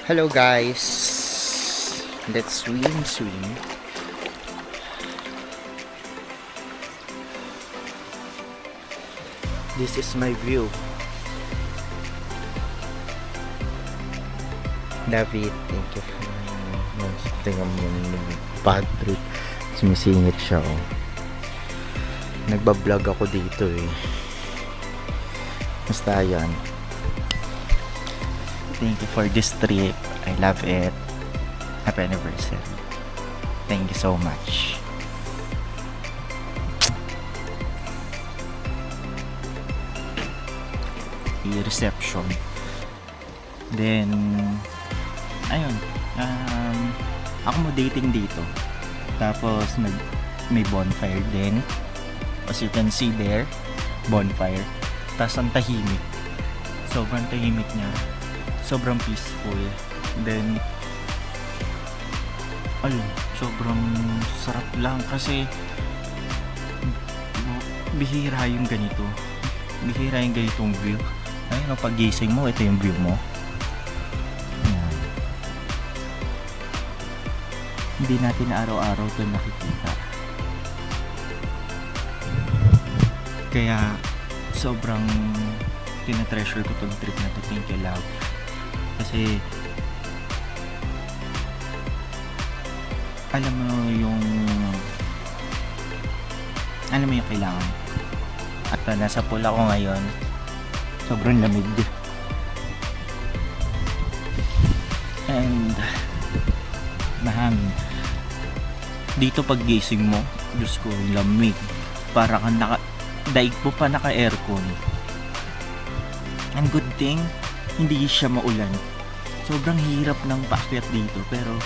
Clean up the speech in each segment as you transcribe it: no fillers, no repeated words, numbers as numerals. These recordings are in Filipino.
Hello guys, let's swim. This is my view. Love it. Thank you for tingnan mo yung bad trip. Sumisingit siya oh. Nagbablog ako dito eh. Basta yan. Thank you for this trip. I love it. Happy anniversary. Thank you so much. Reception. Then, ayun. Accommodating dito. Tapos, may bonfire din. As you can see there, bonfire. Tapos, ang tahimik. Sobrang tahimik niya. Sobrang peaceful. Then ayun, sobrang sarap lang kasi bihira yung ganito. Bihira yung ganitong view. Ayun, pag gising mo, ito yung view mo. Ayan. Hindi natin araw-araw ito nakikita. Kaya sobrang tinatreasure ko itong trip na to. Thank you, love. Kasi alam mo yung kailangan. At nasa pool ako ngayon, sobrang lamig and mahangin. Dito pag gising mo, Diyos ko, lamig, para kang daig mo pa naka aircon. And good thing hindi siya maulan. Sobrang hirap ng paakyat dito, pero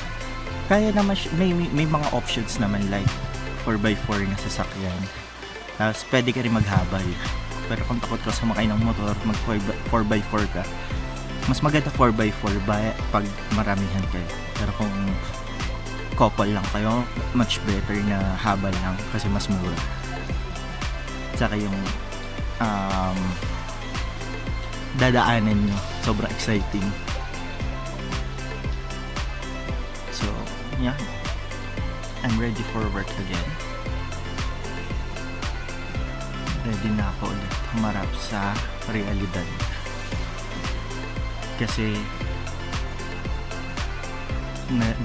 kaya naman may mga options naman like 4x4 na sasakyan. Tapos pwede ka rin maghabal. Pero kung takot ka sumakay ng motor, mag 4x4 ka, mas maganda 4x4 pag maramihan kayo. Pero kung couple lang kayo, much better na habal lang kasi mas mura. Saka yung dadaanan nyo, sobrang exciting. So yeah, I'm ready for work again. Ready na ako ulit humarap sa realidad. Kasi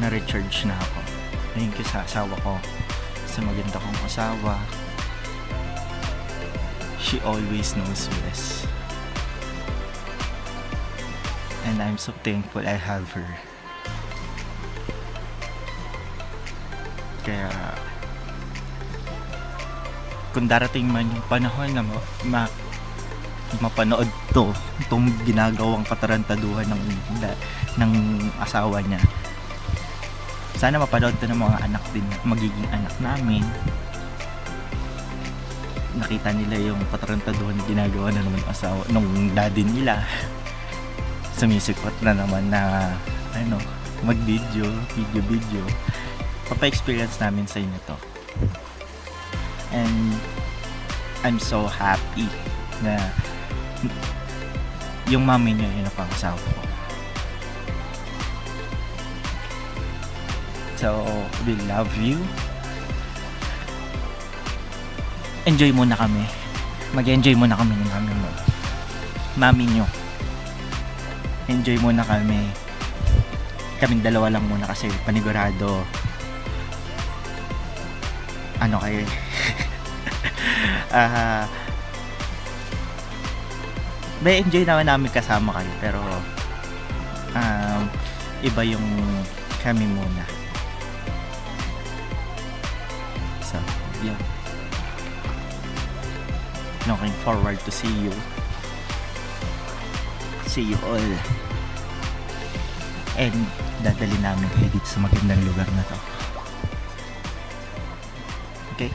na-recharge na ako. Thank you sa asawa ko, sa maganda kong asawa. She always knows best. And I'm so thankful I have her. Kaya kung darating man yung panahon na mapanood itong ginagawang katarantaduhan ng asawa niya, sana mapanood to ng mga anak din, magiging anak namin. Nakita nila yung katarantaduhan na ginagawa na naman asawa nung daddy nila. Sumisikot na naman na mag-video. Papa-experience namin sa inyo to. And I'm so happy na yung mami niyo yun ang pangasawa ko. So, we love you. Enjoy muna kami. Mag-enjoy muna kami ng mami nyo. Enjoy muna kami. Kaming dalawa lang muna kasi panigurado kayo may enjoy naman namin kasama kayo, pero iba yung kami muna. So yeah, looking forward to see you all, and dadali namin kayo dito sa magandang lugar na to. Okay?